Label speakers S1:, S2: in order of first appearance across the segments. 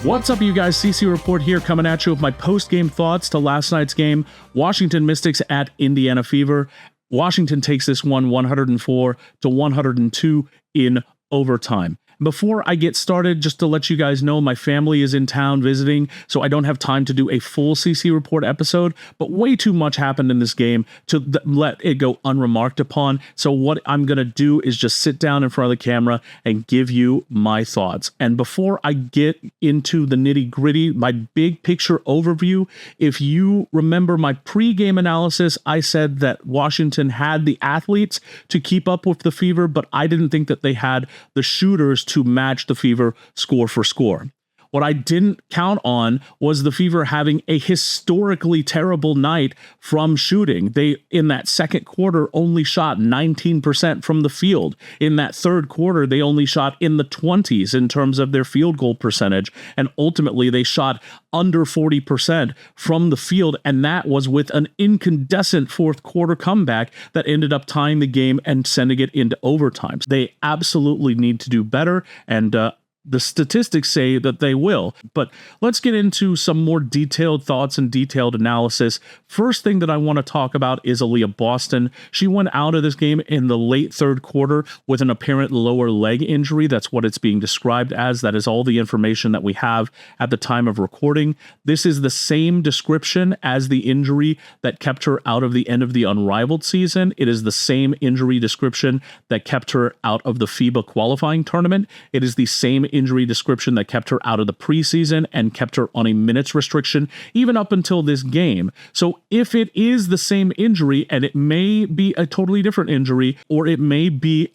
S1: What's up, you guys? CC Report here, coming at you with my post-game thoughts to last night's game. Washington Mystics at Indiana Fever. Washington takes this one 104-102 in overtime. Before I get started, just to let you guys know, my family is in town visiting, so I don't have time to do a full CC Report episode, but way too much happened in this game to let it go unremarked upon. So what I'm going to do is just sit down in front of the camera and give you my thoughts. And before I get into the nitty-gritty, my big picture overview, if you remember my pre-game analysis, I said that Washington had the athletes to keep up with the Fever, but I didn't think that they had the shooters to match the Fever score for score. What I didn't count on was the Fever having a historically terrible night from shooting. They, in that second quarter, only shot 19% from the field. In that third quarter, they only shot in the 20s in terms of their field goal percentage. And ultimately, they shot under 40% from the field. And that was with an incandescent fourth quarter comeback that ended up tying the game and sending it into overtime. They absolutely need to do better. And, the statistics say that they will, but let's get into some more detailed thoughts and detailed analysis. First thing that I want to talk about is Aliyah Boston. She went out of this game in the late third quarter with an apparent lower leg injury. That's what it's being described as. That is all the information that we have at the time of recording. This is the same description as the injury that kept her out of the end of the Unrivaled season. It is the same injury description that kept her out of the FIBA qualifying tournament. It is the same injury description that kept her out of the preseason and kept her on a minutes restriction even up until this game. So if it is the same injury, and it may be a totally different injury, or it may be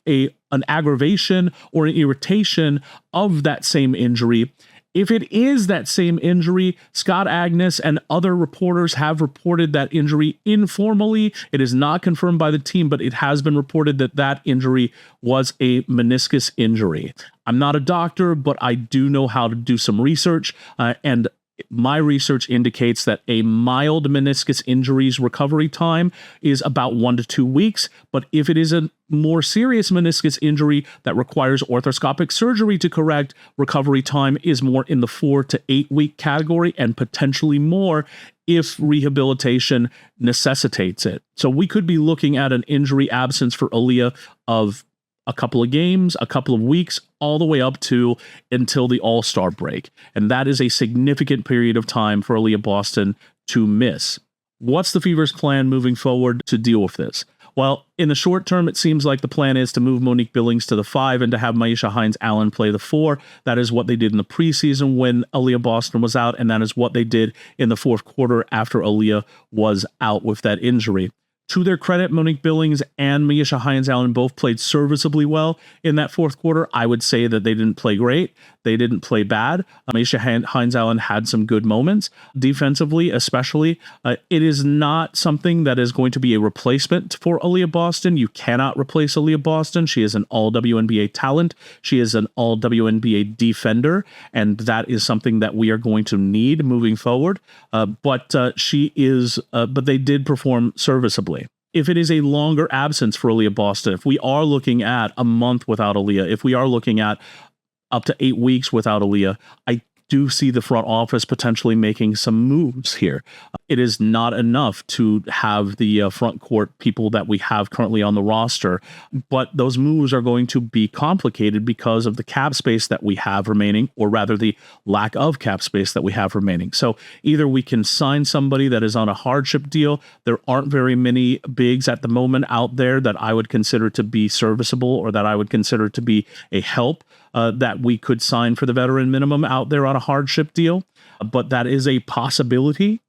S1: an aggravation or an irritation of that same injury, if it is that same injury, Scott Agnes and other reporters have reported that injury informally. It is not confirmed by the team, but it has been reported that that injury was a meniscus injury. I'm not a doctor, but I do know how to do some research, and my research indicates that a mild meniscus injury's recovery time is about 1 to 2 weeks. But if it is a more serious meniscus injury that requires arthroscopic surgery to correct, recovery time is more in the 4 to 8 week category, and potentially more if rehabilitation necessitates it. So we could be looking at an injury absence for Aliyah of a couple of games, a couple of weeks, all the way up to until the All-Star break. And that is a significant period of time for Aliyah Boston to miss. What's the Fever's plan moving forward to deal with this? Well, in the short term, it seems like the plan is to move Monique Billings to the 5 and to have Myisha Hines-Allen play the 4. That is what they did in the preseason when Aliyah Boston was out, and that is what they did in the fourth quarter after Aliyah was out with that injury. To their credit, Monique Billings and Myisha Hines-Allen both played serviceably well in that fourth quarter. I would say that they didn't play great. They didn't play bad. Myisha Hines-Allen had some good moments defensively, especially. It is not something that is going to be a replacement for Aliyah Boston. You cannot replace Aliyah Boston. She is an all-WNBA talent. She is an all-WNBA defender, and that is something that we are going to need moving forward. But they did perform serviceably. If it is a longer absence for Aliyah Boston, if we are looking at a month without Aliyah, if we are looking at up to 8 weeks without Aliyah, I do see the front office potentially making some moves here. It is not enough to have the front court people that we have currently on the roster, but those moves are going to be complicated because of the cap space that we have remaining, or rather the lack of cap space that we have remaining. So either we can sign somebody that is on a hardship deal. There aren't very many bigs at the moment out there that I would consider to be serviceable, or that I would consider to be a help that we could sign for the veteran minimum out there on a hardship deal, but that is a possibility.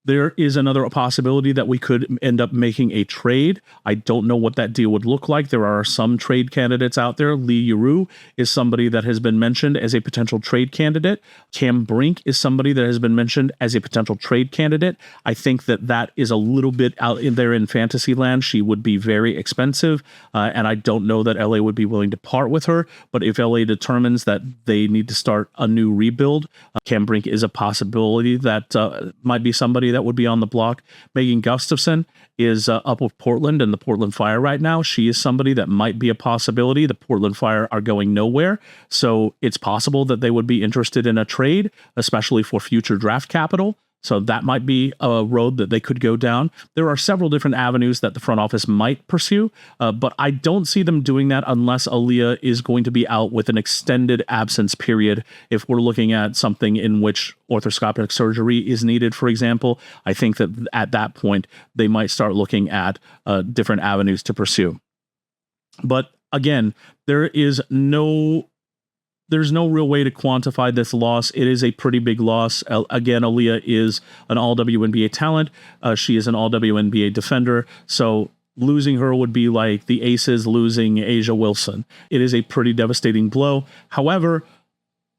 S1: There is another possibility that we could end up making a trade. I don't know what that deal would look like. There are some trade candidates out there. Lee Yuru is somebody that has been mentioned as a potential trade candidate. Cam Brink is somebody that has been mentioned as a potential trade candidate. I think that that is a little bit out in there in fantasy land. She would be very expensive, and I don't know that LA would be willing to part with her. But if LA determines that they need to start a new rebuild, Cam Brink is a possibility that might be somebody that would be on the block. Megan Gustafson is up with Portland and the Portland Fire right now. She is somebody that might be a possibility. The Portland Fire are going nowhere, so it's possible that they would be interested in a trade, especially for future draft capital. So that might be a road that they could go down. There are several different avenues that the front office might pursue, but I don't see them doing that unless Aliyah is going to be out with an extended absence period. If we're looking at something in which arthroscopic surgery is needed, for example, I think that at that point, they might start looking at different avenues to pursue. But again, there's no real way to quantify this loss. It is a pretty big loss. Again, Aliyah is an all-WNBA talent. She is an all-WNBA defender. So losing her would be like the Aces losing Asia Wilson. It is a pretty devastating blow. However,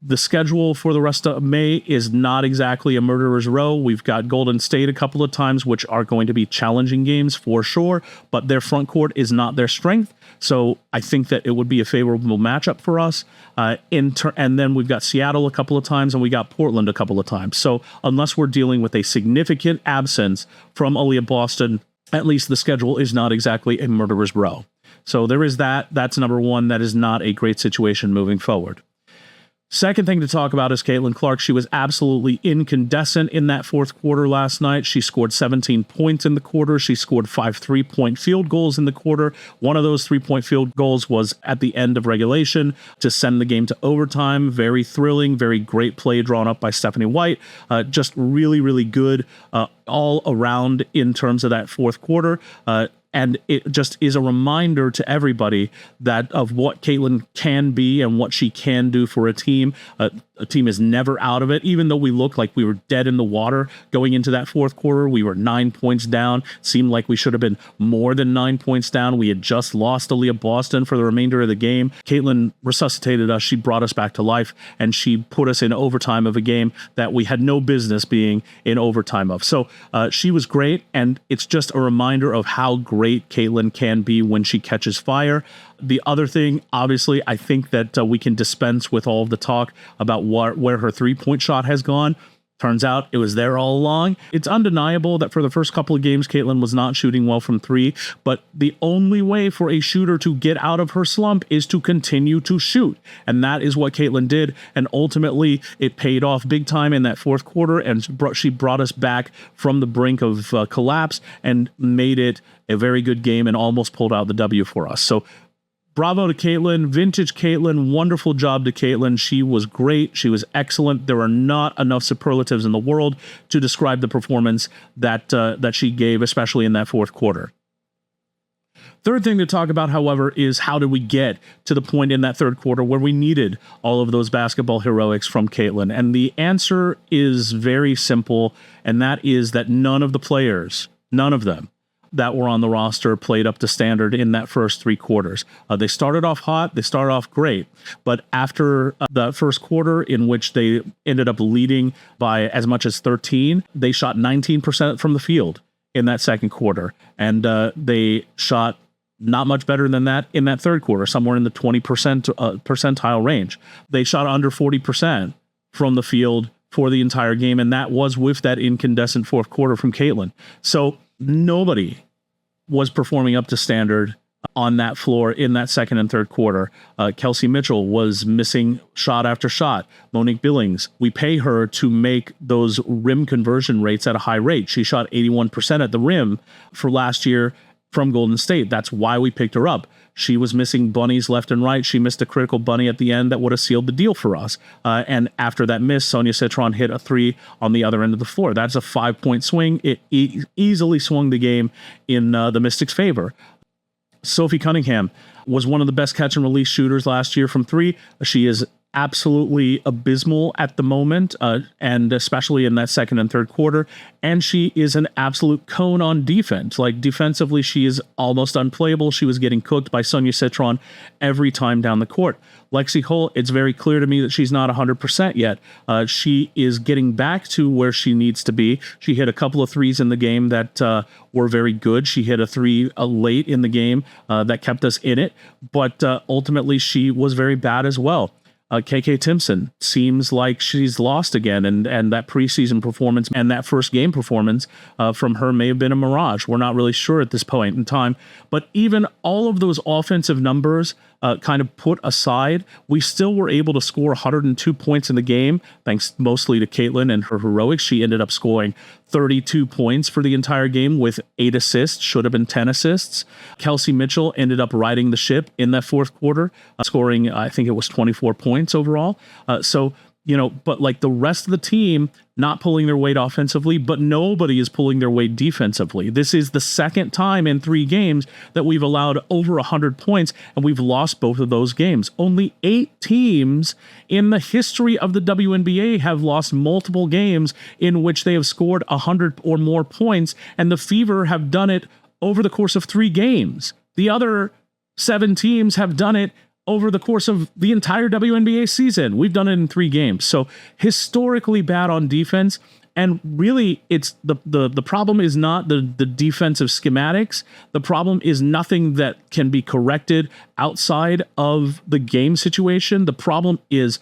S1: the schedule for the rest of May is not exactly a murderer's row. We've got Golden State a couple of times, which are going to be challenging games for sure, but their front court is not their strength. So I think that it would be a favorable matchup for us. And then we've got Seattle a couple of times, and we got Portland a couple of times. So unless we're dealing with a significant absence from Aliyah Boston, at least the schedule is not exactly a murderer's row. So there is that. That's number one. That is not a great situation moving forward. Second thing to talk about is Caitlin Clark. She was absolutely incandescent in that fourth quarter last night. She scored 17 points in the quarter. She scored 5 3-point field goals in the quarter. One of those 3-point field goals was at the end of regulation to send the game to overtime. Very thrilling, very great play drawn up by Stephanie White. Just really, really good all around in terms of that fourth quarter. And it just is a reminder to everybody that of what Caitlin can be and what she can do for a team. A team is never out of it. Even though we looked like we were dead in the water going into that fourth quarter, we were 9 points down. Seemed like we should have been more than 9 points down. We had just lost Aliyah Boston for the remainder of the game. Caitlin resuscitated us. She brought us back to life, and she put us in overtime of a game that we had no business being in overtime of. So she was great, and it's just a reminder of how great Caitlin can be when she catches fire. The other thing, obviously, I think that we can dispense with all of the talk about where her three-point shot has gone. Turns out it was there all along. It's undeniable that for the first couple of games, Caitlin was not shooting well from three, but the only way for a shooter to get out of her slump is to continue to shoot. And that is what Caitlin did. And ultimately, it paid off big time in that fourth quarter, and she brought us back from the brink of collapse and made it a very good game and almost pulled out the W for us. So bravo to Caitlin, vintage Caitlin, wonderful job to Caitlin. She was great. She was excellent. There are not enough superlatives in the world to describe the performance that she gave, especially in that fourth quarter. Third thing to talk about, however, is how did we get to the point in that third quarter where we needed all of those basketball heroics from Caitlin? And the answer is very simple, and that is that none of the players, none of them, that were on the roster played up to standard in that first three quarters. They started off hot, they started off great, but after the first quarter, in which they ended up leading by as much as 13, they shot 19% from the field in that second quarter, and they shot not much better than that in that third quarter, somewhere in the 20% percentile range. They shot under 40% from the field for the entire game, and that was with that incandescent fourth quarter from Caitlin. So nobody was performing up to standard on that floor in that second and third quarter. Kelsey Mitchell was missing shot after shot. Monique Billings, we pay her to make those rim conversion rates at a high rate. She shot 81% at the rim for last year from Golden State. That's why we picked her up. She was missing bunnies left and right. She missed a critical bunny at the end that would have sealed the deal for us. And after that miss, Sonia Citron hit a three on the other end of the floor. That's a 5-point swing. It easily swung the game in the Mystics' favor. Sophie Cunningham was one of the best catch and release shooters last year from three. She is absolutely abysmal at the moment, and especially in that second and third quarter. And she is an absolute cone on defense. Like, defensively, she is almost unplayable. She was getting cooked by Sonia Citron every time down the court. Lexi Hull, it's very clear to me that she's not 100% yet. She is getting back to where she needs to be. She hit a couple of threes in the game that were very good. She hit a three late in the game that kept us in it, but ultimately she was very bad as well. KK Timpson seems like she's lost again, and that preseason performance and that first game performance from her may have been a mirage. We're not really sure at this point in time. But even all of those offensive numbers kind of put aside, we still were able to score 102 points in the game, thanks mostly to Caitlin and her heroics. She ended up scoring 32 points for the entire game with 8 assists, should have been 10 assists. Kelsey Mitchell ended up riding the ship in that fourth quarter, scoring, I think it was 24 points overall. But like the rest of the team not pulling their weight offensively, but nobody is pulling their weight defensively. This is the second time in 3 games that we've allowed over 100 points, and we've lost both of those games. Only 8 teams in the history of the WNBA have lost multiple games in which they have scored 100 or more points, and the Fever have done it over the course of 3 games. The other 7 teams have done it over the course of the entire WNBA season. We've done it in 3 games. So historically bad on defense. And really, it's the problem is not the defensive schematics. The problem is nothing that can be corrected outside of the game situation. The problem is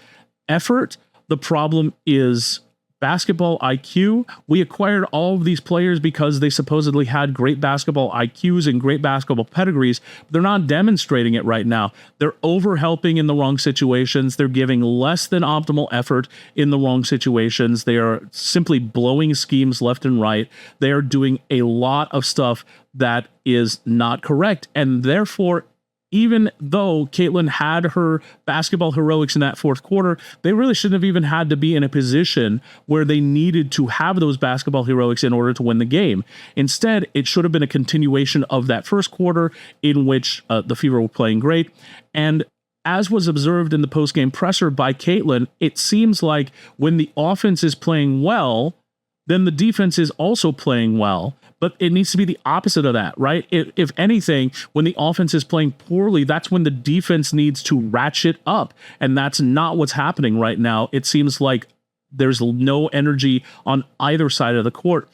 S1: effort. The problem is basketball IQ. We acquired all of these players because they supposedly had great basketball IQs and great basketball pedigrees. But they're not demonstrating it right now. They're over-helping in the wrong situations. They're giving less than optimal effort in the wrong situations. They are simply blowing schemes left and right. They are doing a lot of stuff that is not correct. And therefore, even though Caitlin had her basketball heroics in that fourth quarter, they really shouldn't have even had to be in a position where they needed to have those basketball heroics in order to win the game. Instead, it should have been a continuation of that first quarter in which the Fever were playing great. And as was observed in the postgame presser by Caitlin, it seems like when the offense is playing well, then the defense is also playing well. But it needs to be the opposite of that, right? If anything, when the offense is playing poorly, that's when the defense needs to ratchet up. And that's not what's happening right now. It seems like there's no energy on either side of the court.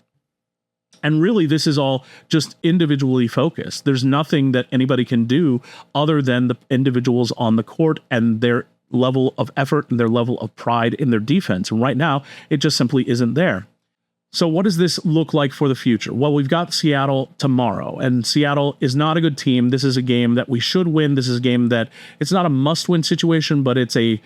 S1: And really, this is all just individually focused. There's nothing that anybody can do other than the individuals on the court and their level of effort and their level of pride in their defense. And right now, it just simply isn't there. So what does this look like for the future? Well, we've got Seattle tomorrow, and Seattle is not a good team. This is a game that we should win. This is a game that it's not a must-win situation, but it's you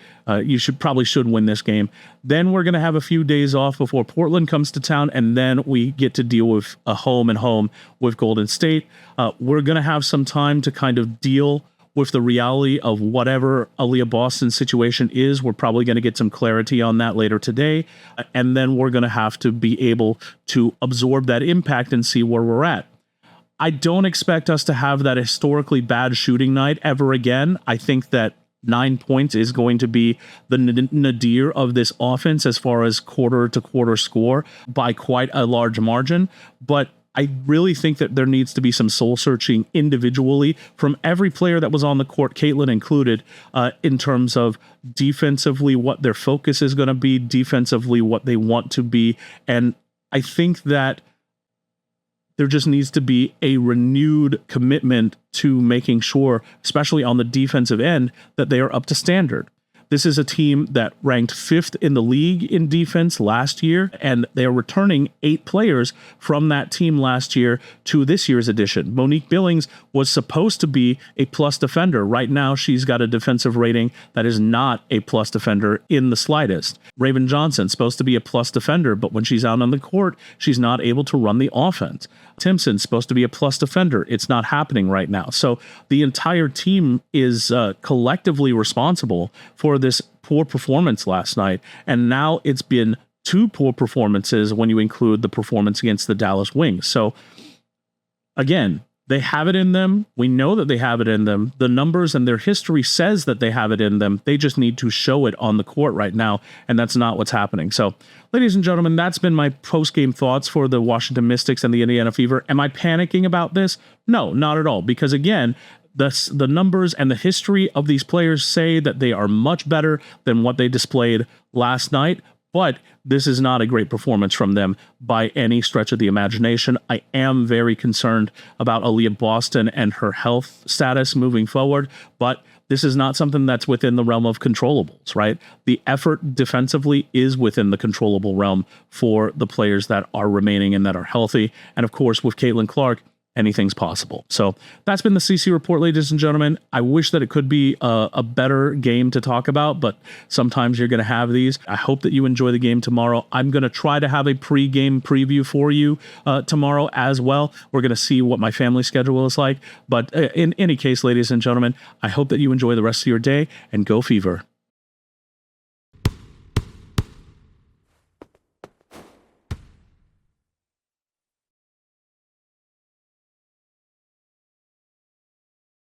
S1: probably should win this game. Then we're going to have a few days off before Portland comes to town, and then we get to deal with a home with Golden State. We're going to have some time to kind of deal with the reality of whatever Aliyah Boston's situation is. We're probably going to get some clarity on that later today. And then we're going to have to be able to absorb that impact and see where we're at. I don't expect us to have that historically bad shooting night ever again. I think that 9 points is going to be the nadir of this offense as far as quarter-to-quarter score by quite a large margin. But I really think that there needs to be some soul searching individually from every player that was on the court, Caitlin included, in terms of defensively what their focus is going to be, defensively what they want to be. And I think that there just needs to be a renewed commitment to making sure, especially on the defensive end, that they are up to standard. This is a team that ranked 5th in the league in defense last year, and they are returning 8 players from that team last year to this year's edition. Monique Billings was supposed to be a plus defender. Right now, she's got a defensive rating that is not a plus defender in the slightest. Raven Johnson, supposed to be a plus defender, but when she's out on the court, she's not able to run the offense. Timpson's supposed to be a plus defender. It's not happening right now. So the entire team is collectively responsible for this poor performance last night. And now it's been 2 poor performances when you include the performance against the Dallas Wings. So again, they have it in them. We know that they have it in them. The numbers and their history says that they have it in them. They just need to show it on the court right now, and that's not what's happening. So, ladies and gentlemen, that's been my post-game thoughts for the Washington Mystics and the Indiana Fever. Am I panicking about this? No, not at all, because again, the numbers and the history of these players say that they are much better than what they displayed last night. But this is not a great performance from them by any stretch of the imagination. I am very concerned about Aliyah Boston and her health status moving forward, but this is not something that's within the realm of controllables, right? The effort defensively is within the controllable realm for the players that are remaining and that are healthy. And of course, with Caitlin Clark, anything's possible. So that's been the CC Report, ladies and gentlemen. I wish that it could be a better game to talk about, but sometimes you're going to have these. I hope that you enjoy the game tomorrow. I'm going to try to have a pre-game preview for you tomorrow as well. We're going to see what my family schedule is like. But in any case, ladies and gentlemen, I hope that you enjoy the rest of your day, and go Fever.